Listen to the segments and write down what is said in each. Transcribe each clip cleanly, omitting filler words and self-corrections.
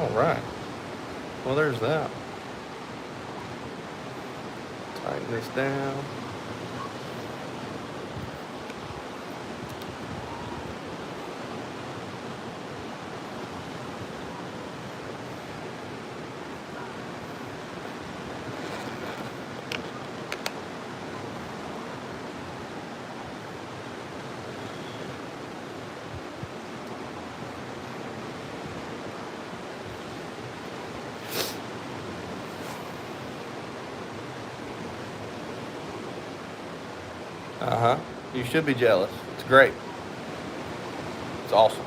All right. Well, there's that. Tighten this down. Uh-huh. You should be jealous. It's great. It's awesome.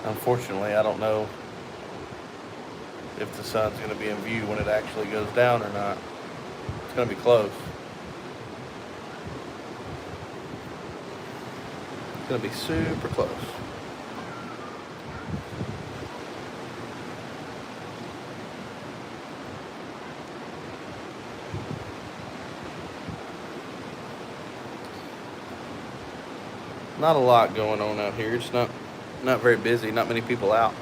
Unfortunately, I don't know if the sun's going to be in view when it actually goes down or not. It's going to be close. It's going to be super close. Not a lot going on out here. It's not very busy. Not many people out.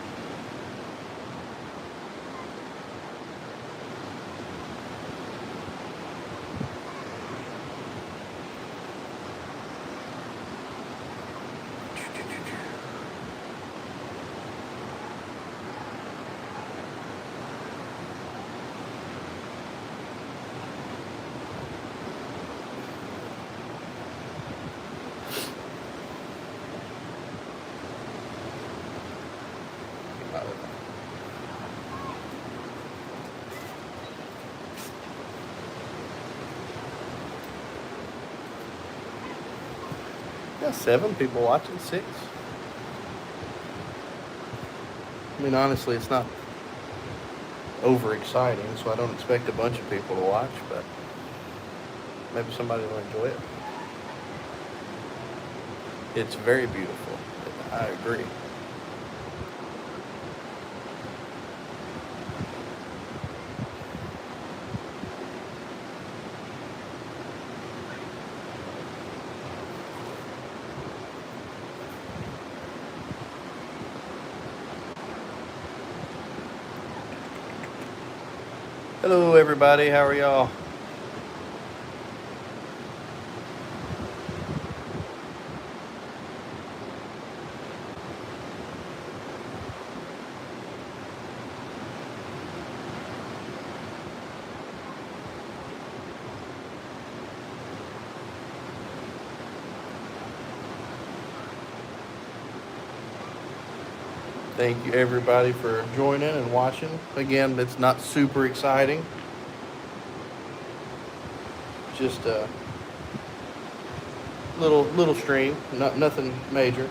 Yeah, 7 people watching, 6. I mean, honestly, it's not overexciting, so I don't expect a bunch of people to watch, but maybe somebody will enjoy it. It's very beautiful. I agree. Hello, everybody. How are y'all? Thank you, everybody, for joining and watching. Again, it's not super exciting. Just a little stream, nothing major.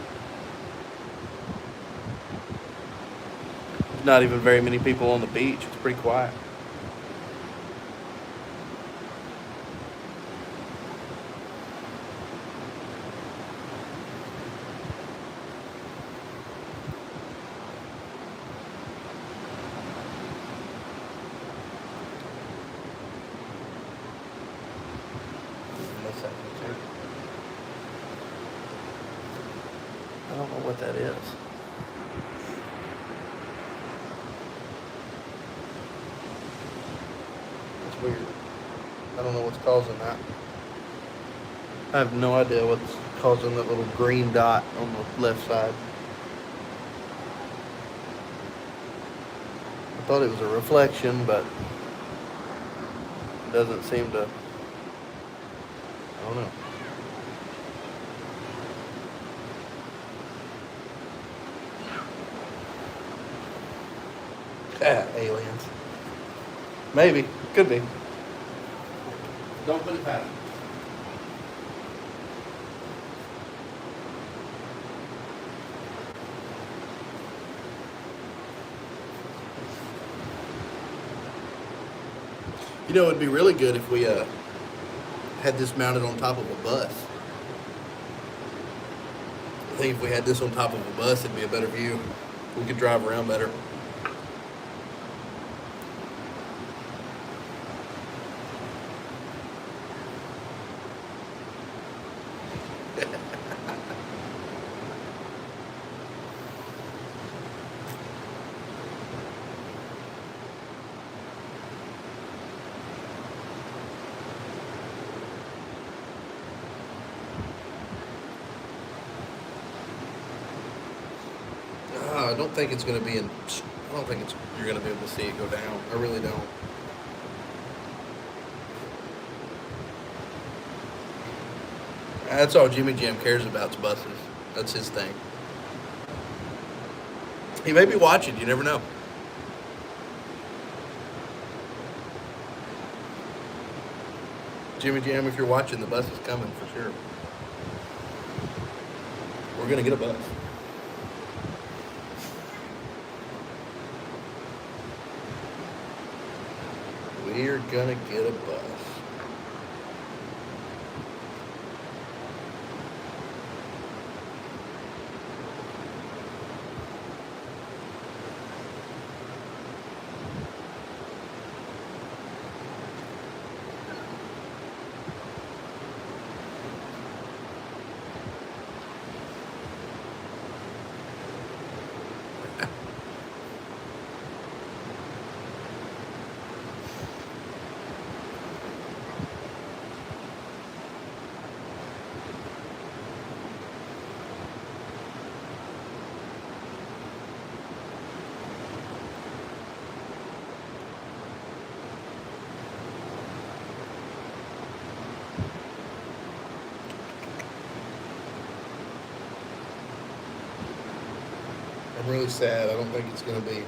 Not even very many people on the beach. It's pretty quiet. I don't know what that is. It's weird. I don't know what's causing that. I have no idea what's causing that little green dot on the left side. I thought it was a reflection, but it doesn't seem to. I don't know. Aliens. Maybe. Could be. Don't put it past me. You know, it'd be really good if we had this mounted on top of a bus. I think if we had this on top of a bus, it'd be a better view. We could drive around better. I don't think it's going to be in. I don't think you're going to be able to see it go down. I really don't. That's all Jimmy Jam cares about is buses. That's his thing. He may be watching. You never know. Jimmy Jam, if you're watching, the bus is coming for sure. We're going to get a bus. We're going to get a bus. I'm really sad. I don't think it's going to be.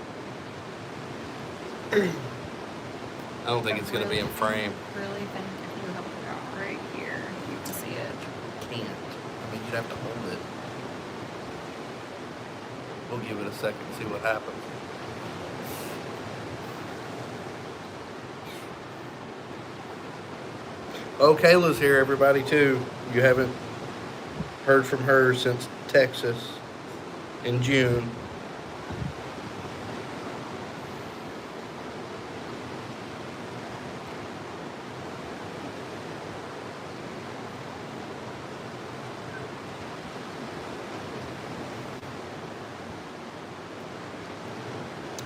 I don't think it's going to be in frame. Really think if you held it out right here, you can see it. Can't. I mean, you'd have to hold it. We'll give it a second and see what happens. Oh, Kayla's here, everybody, too. You haven't heard from her since Texas in June.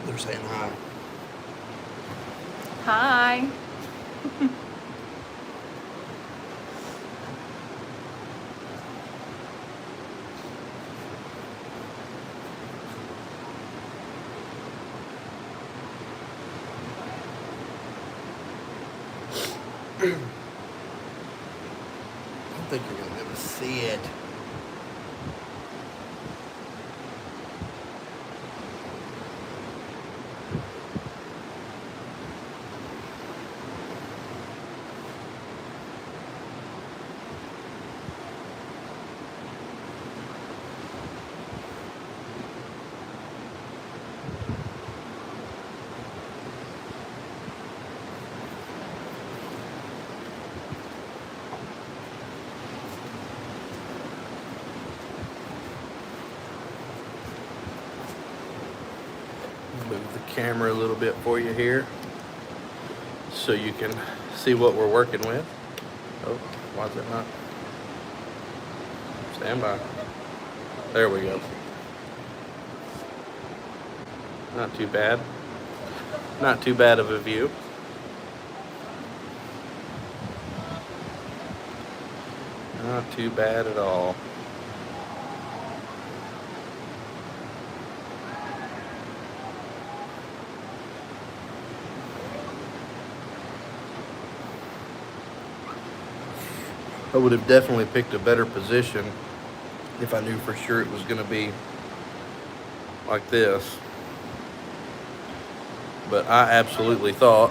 They're saying hi. Hi. I don't think you're going to be able to see it. Move the camera a little bit for you here so you can see what we're working with. Oh, why is it not? Stand by. There we go. Not too bad. Not too bad of a view. Not too bad at all. I would have definitely picked a better position if I knew for sure it was going to be like this. But I absolutely thought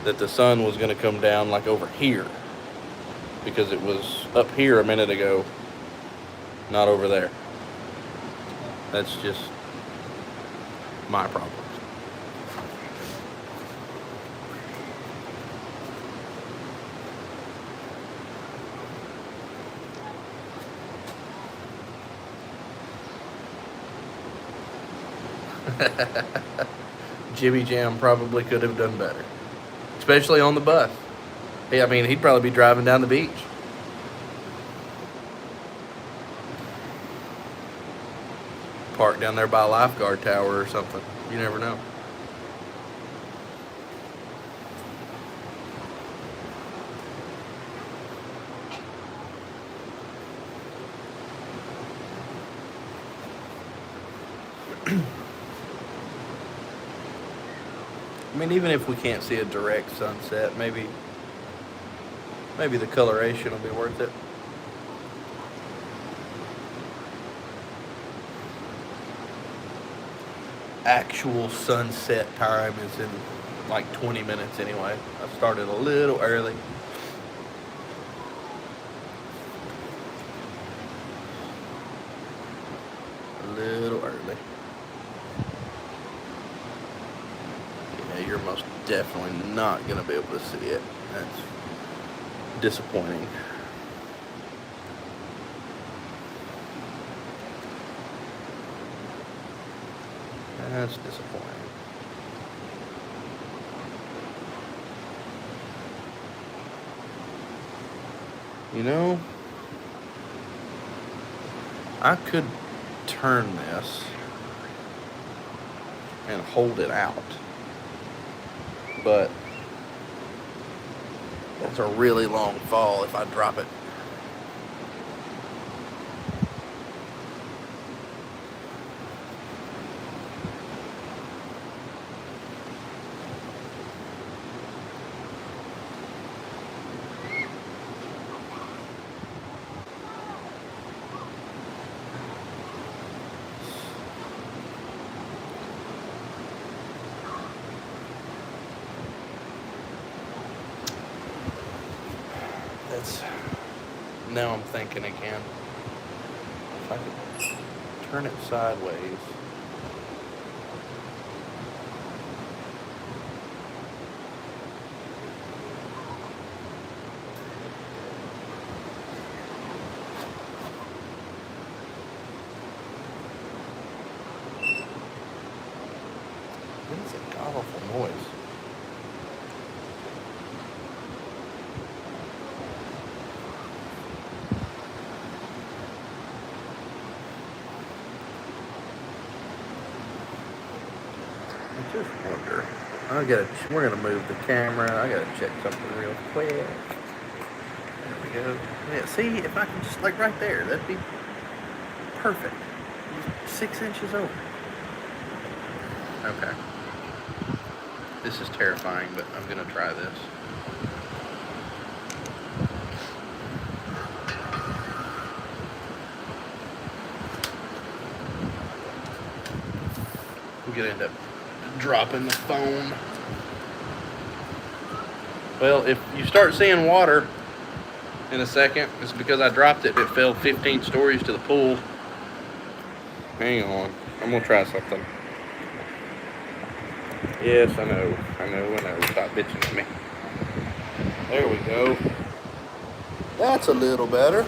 that the sun was going to come down like over here, because it was up here a minute ago, not over there. That's just my problem. Jimmy Jam probably could have done better, especially on the bus. I mean, he'd probably be driving down the beach. Parked down there by a lifeguard tower or something. You never know. I mean, even if we can't see a direct sunset, maybe the coloration will be worth it. Actual sunset time is in like 20 minutes anyway. I started a little early. A little early. Yeah, you're most definitely not going to be able to see it. That's disappointing. That's disappointing. You know, I could turn this and hold it out, but that's a really long fall if I drop it. Now I'm thinking again. If I could turn it sideways. What is a awful noise? I just wonder. We're gonna move the camera. I gotta check something real quick. There we go. Yeah, see, if I can just, like right there, that'd be perfect. 6 inches over. Okay. This is terrifying, but I'm gonna try this. I'm gonna end up dropping the phone. Well, if you start seeing water in a second, it's because I dropped it. It fell 15 stories to the pool. Hang on. I'm gonna try something. Yes, I know. Stop bitching at me. There we go. That's a little better.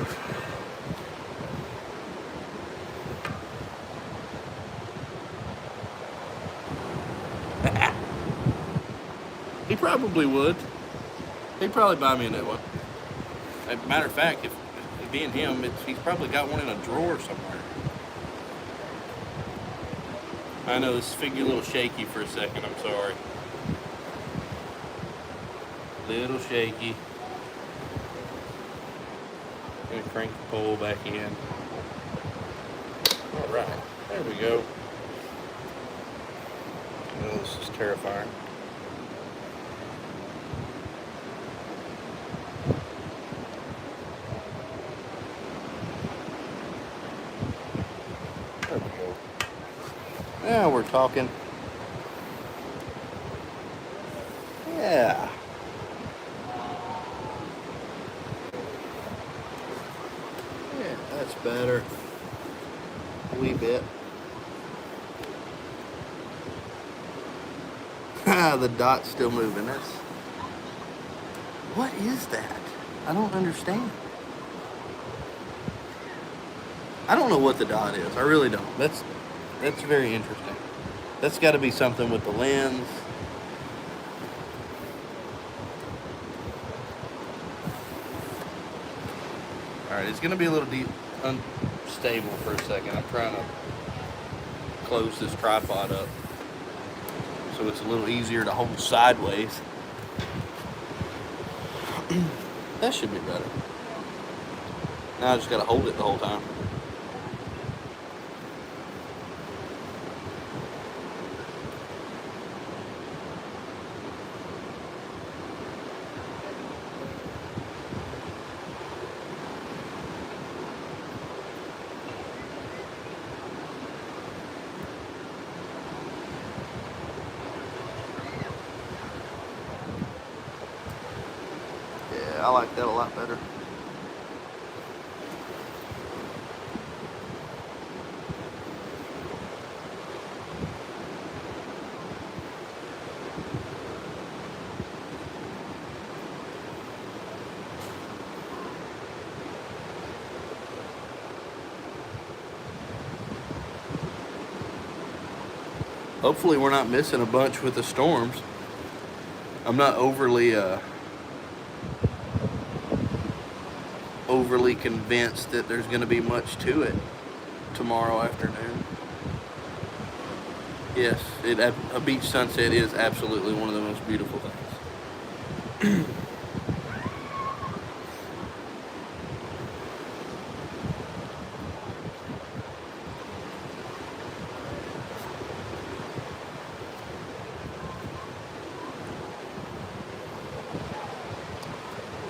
He probably would. He'd probably buy me a new one. As a matter of fact, if being him, he's probably got one in a drawer somewhere. I know this figure a little shaky for a second. I'm sorry. Little shaky. Gonna crank the pole back in. All right, there we go. Oh, this is terrifying. There we go. Now we're talking. Yeah. Yeah, that's better. A wee bit. The dot's still moving. What is that? I don't understand. I don't know what the dot is. I really don't. That's very interesting. That's got to be something with the lens. All right, it's gonna be a little unstable for a second. I'm trying to close this tripod up so it's a little easier to hold sideways. That should be better. Now I just gotta hold it the whole time. Yeah, I like that a lot better. Hopefully we're not missing a bunch with the storms. I'm not overly convinced that there's going to be much to it tomorrow afternoon. Yes, a beach sunset is absolutely one of the most beautiful things.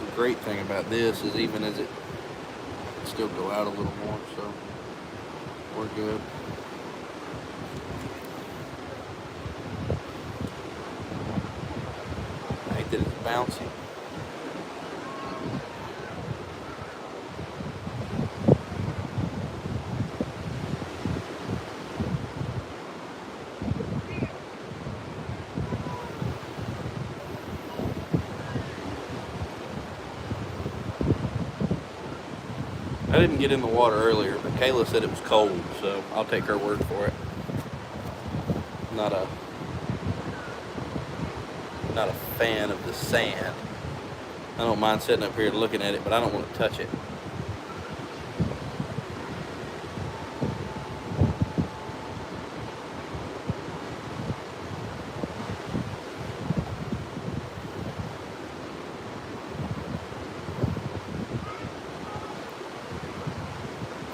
The great thing about this is even as it still go out a little more, so we're good. I hate that it's bouncy. I didn't get in the water earlier, but Kayla said it was cold, so I'll take her word for it. Not a fan of the sand. I don't mind sitting up here looking at it, but I don't want to touch it.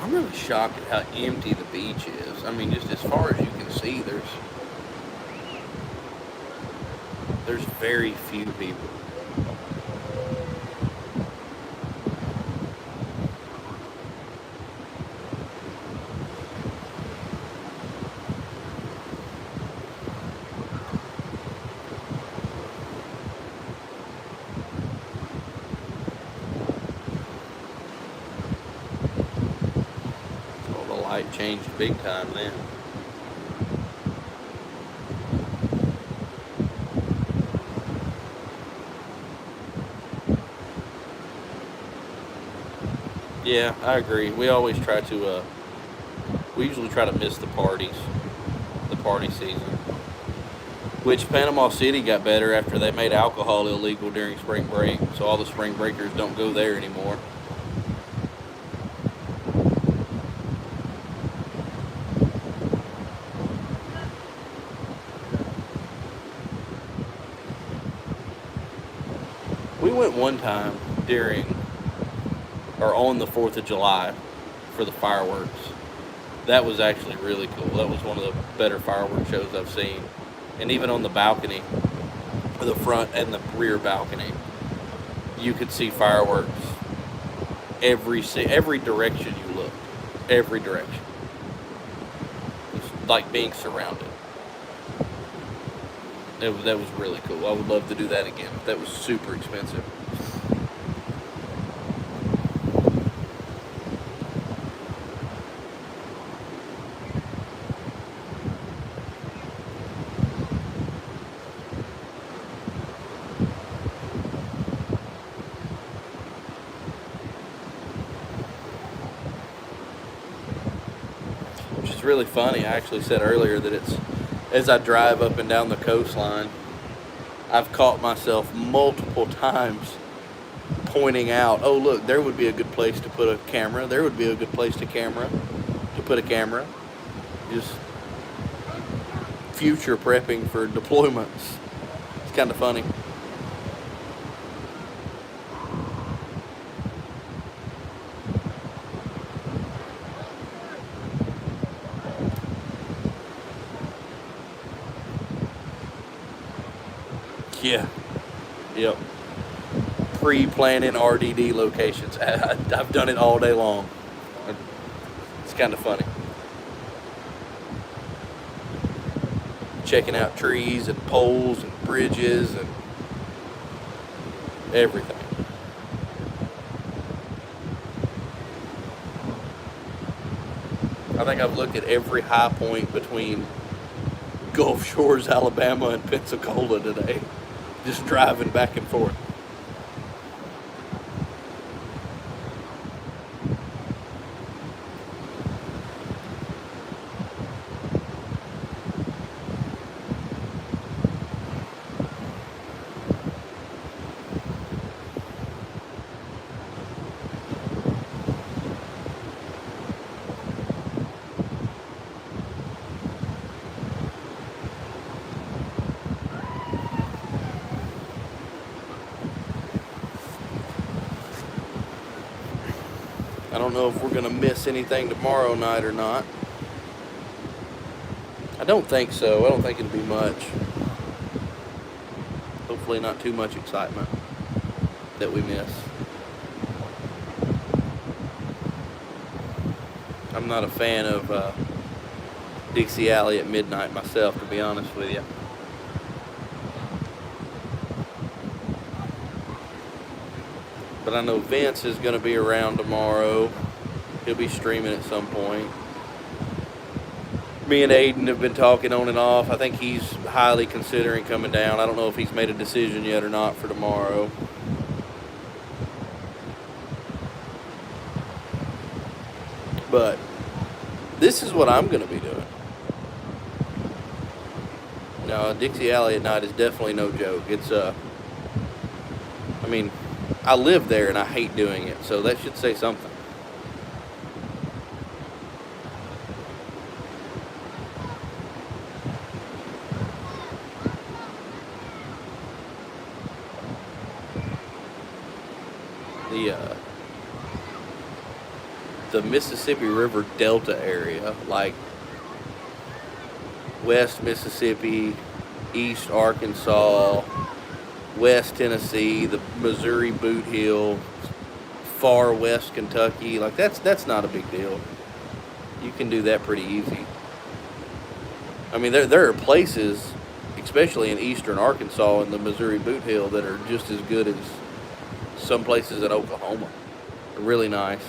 I'm really shocked at how empty the beach is. I mean, just as far as you can see, there's very few people. Well, the light changed big time then. Yeah, I agree. We always try to, we usually try to miss the party season. Which Panama City got better after they made alcohol illegal during spring break, so all the spring breakers don't go there anymore. We went one time on the 4th of July for the fireworks. That was actually really cool. That was one of the better fireworks shows I've seen. And even on the balcony, the front and the rear balcony, you could see fireworks every direction you looked. Every direction. It's like being surrounded. That was really cool. I would love to do that again. That was super expensive. Which is really funny. I actually said earlier that as I drive up and down the coastline, I've caught myself multiple times pointing out, oh look, there would be a good place to put a camera. There would be a good place to put a camera. Just future prepping for deployments. It's kind of funny. Yeah. Yep. Pre-planning RDD locations. I've done it all day long. It's kind of funny. Checking out trees and poles and bridges and everything. I think I've looked at every high point between Gulf Shores, Alabama, and Pensacola today, just driving back and forth. I don't know if we're going to miss anything tomorrow night or not. I don't think so. I don't think it'll be much. Hopefully not too much excitement that we miss. I'm not a fan of Dixie Alley at midnight myself, to be honest with you. But I know Vince is going to be around tomorrow. He'll be streaming at some point. Me and Aiden have been talking on and off. I think he's highly considering coming down. I don't know if he's made a decision yet or not for tomorrow. But this is what I'm going to be doing. Now, Dixie Alley at night is definitely no joke. It's, I mean, I live there and I hate doing it, so that should say something. The Mississippi River Delta area, like West Mississippi, East Arkansas, West Tennessee, the Missouri Boot Heel, far West Kentucky, like that's not a big deal. You can do that pretty easy. I mean, there are places, especially in eastern Arkansas and the Missouri Boot Heel, that are just as good as some places in Oklahoma. They're really nice.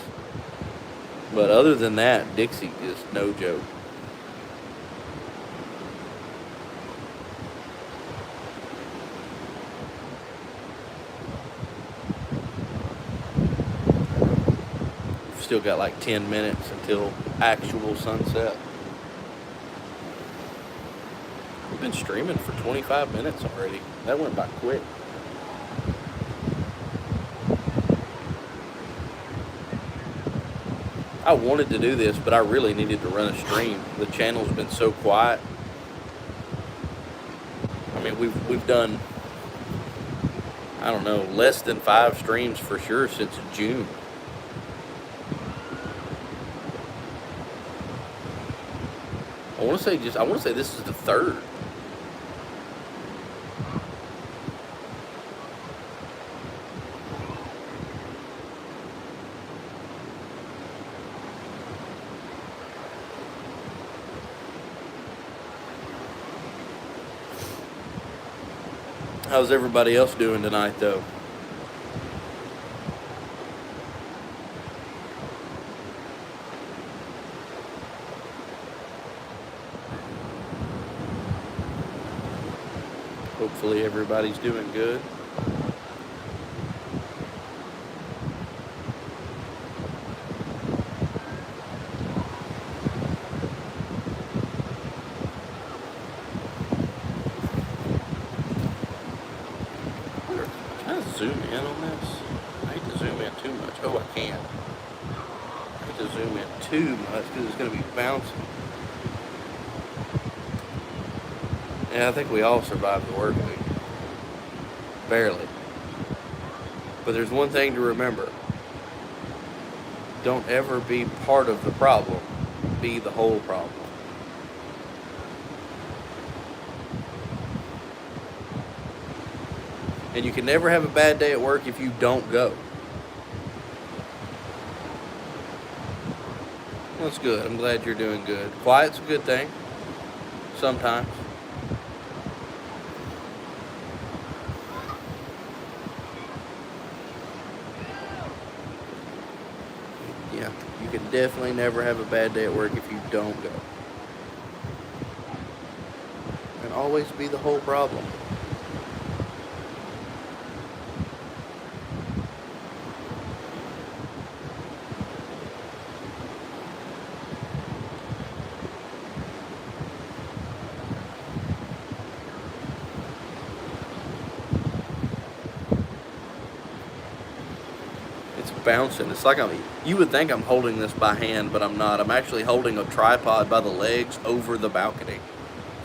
But other than that, Dixie is no joke. We've still got like 10 minutes until actual sunset. We've been streaming for 25 minutes already. That went by quick. I wanted to do this, but I really needed to run a stream. The channel's been so quiet. I mean, we've done, I don't know, less than 5 streams for sure since June. I want to say this is the 3rd. How's everybody else doing tonight, though? Hopefully everybody's doing good. Can I zoom in on this? I hate to zoom in too much. Oh, I can. I hate to zoom in too much because it's going to be bouncing. Yeah, I think we all survived the work week. Barely. But there's one thing to remember. Don't ever be part of the problem. Be the whole problem. And you can never have a bad day at work if you don't go. That's good. I'm glad you're doing good. Quiet's a good thing. Sometimes. Yeah. You can definitely never have a bad day at work if you don't go. And always be the whole problem. It's bouncing. It's like you would think I'm holding this by hand, but I'm not. I'm actually holding a tripod by the legs over the balcony.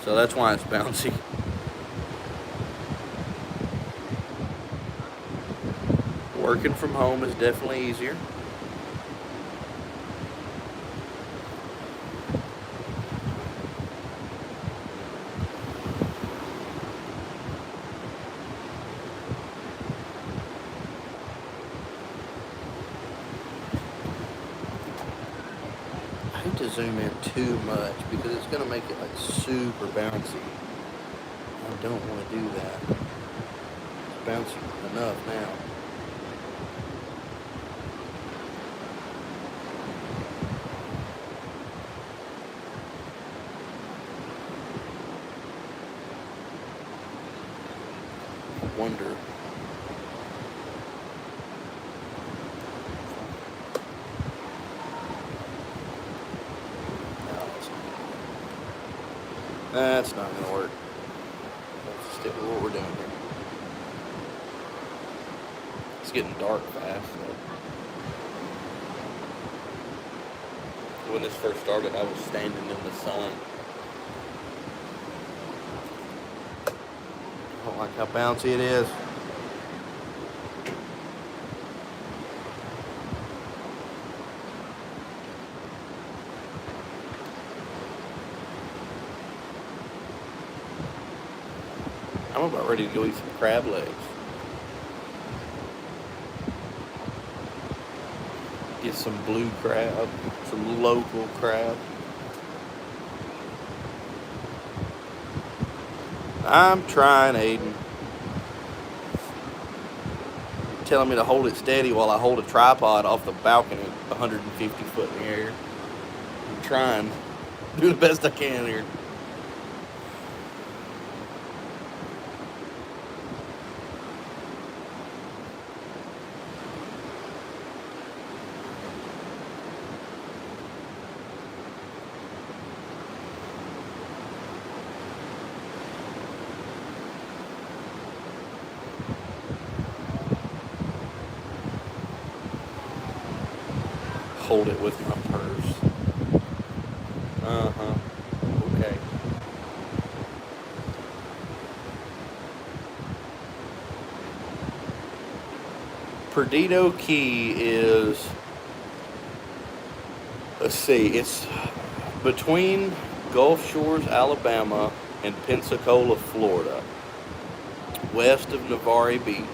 So that's why it's bouncy. Working from home is definitely easier. I hate to zoom in too much because it's going to make it like super bouncy. I don't want to do that. It's bouncy enough now. I wonder. That's not going to work. Let's stick with what we're doing here. It's getting dark fast, though. When this first started, I was standing in the sun. I don't like how bouncy it is. I'm about ready to go eat some crab legs. Get some blue crab, some local crab. I'm trying, Aiden. You're telling me to hold it steady while I hold a tripod off the balcony 150 foot in the air. I'm trying. Do the best I can here. Hold it with my purse. Uh-huh. Okay. Perdido Key is, let's see, it's between Gulf Shores, Alabama and Pensacola, Florida, west of Navarre Beach.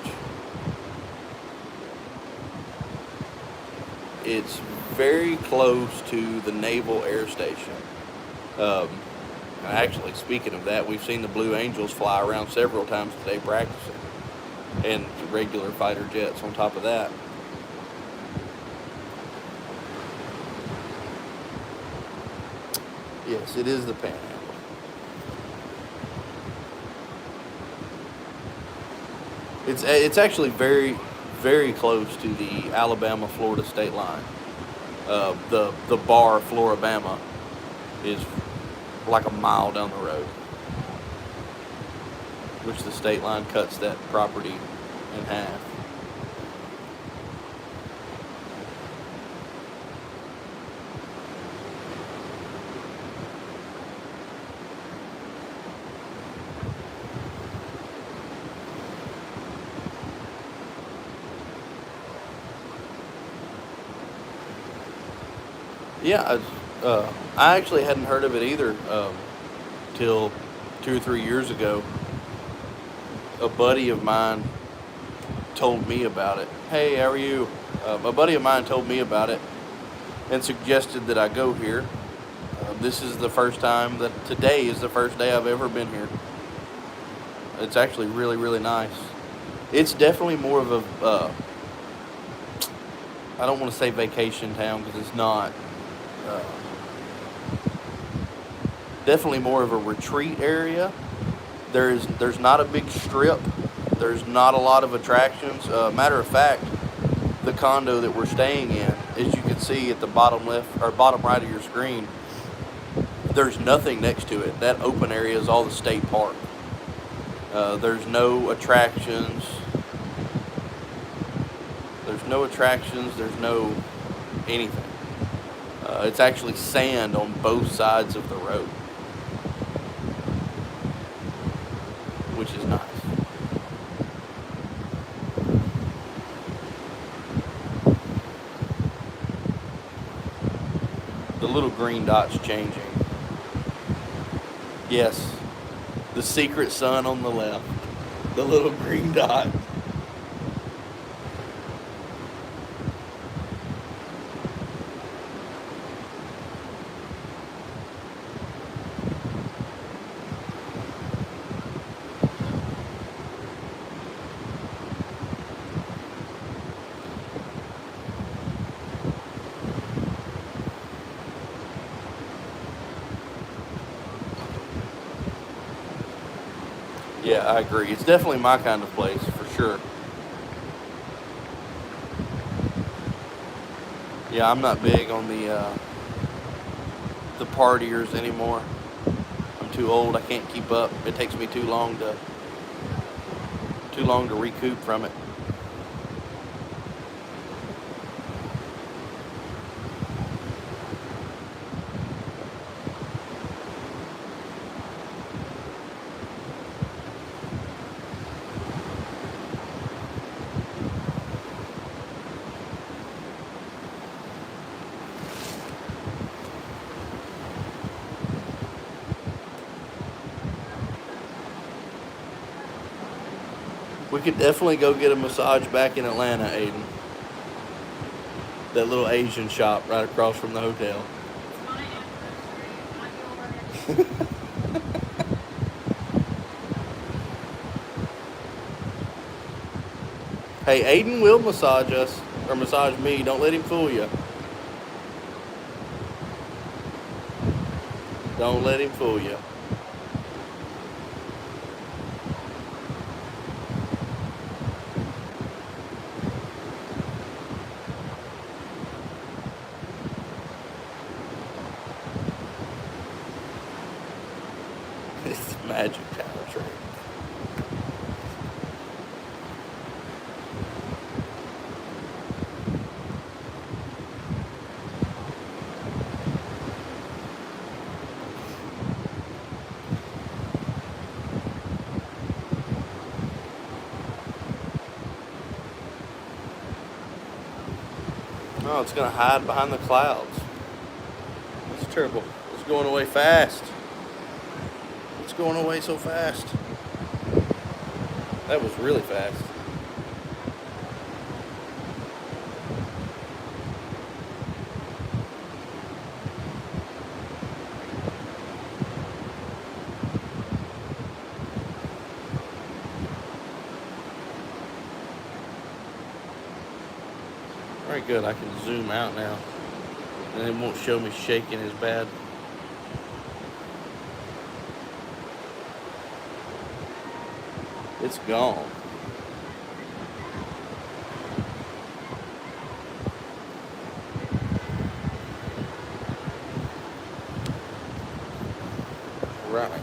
It's very close to the Naval Air Station. Actually, speaking of that, we've seen the Blue Angels fly around several times today practicing, and regular fighter jets on top of that. Yes, it is the Panhandle. It's actually very, very close to the Alabama-Florida state line. The bar Floribama is like a mile down the road, which the state line cuts that property in half. Yeah, I actually hadn't heard of it either till 2 or 3 years ago. A buddy of mine told me about it. Hey, how are you? A buddy of mine told me about it and suggested that I go here. This is the first time today is the first day I've ever been here. It's actually really, really nice. It's definitely more of a I don't want to say vacation town because it's not. Uh, Definitely more of a retreat area. There's not a big strip. There's not a lot of attractions. Matter of fact, the condo that we're staying in, as you can see at the bottom left or bottom right of your screen, there's nothing next to it. That open area is all the state park. There's no attractions. There's no attractions. There's no anything. It's actually sand on both sides of the road, which is nice. The little green dot's changing. Yes, the secret sun on the left. The little green dot. Yeah, I agree. It's definitely my kind of place, for sure. Yeah, I'm not big on the partiers anymore. I'm too old. I can't keep up. It takes me too long to recoup from it. We could definitely go get a massage back in Atlanta, Aiden. That little Asian shop right across from the hotel. Hey, Aiden will massage us, or massage me. Don't let him fool you. Don't let him fool you. It's magic talent trick. Oh, it's gonna hide behind the clouds. It's terrible. It's going away fast. It's going away so fast. That was really fast. Very good. I can zoom out now, and it won't show me shaking as bad. It's gone. Right.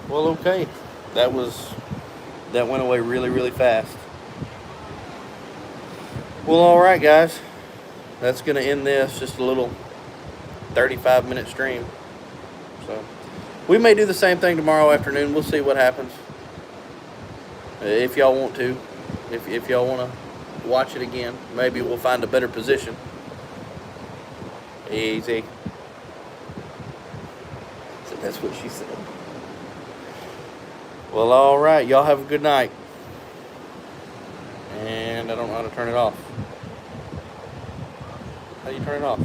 Well, okay. That went away really, really fast. Well, all right, guys. That's going to end this. Just a little 35-minute stream. So, we may do the same thing tomorrow afternoon. We'll see what happens. If y'all want to. If y'all want to watch it again. Maybe we'll find a better position. Easy. So that's what she said. Well, all right. Y'all have a good night. And I don't know how to turn it off. How do you turn it off?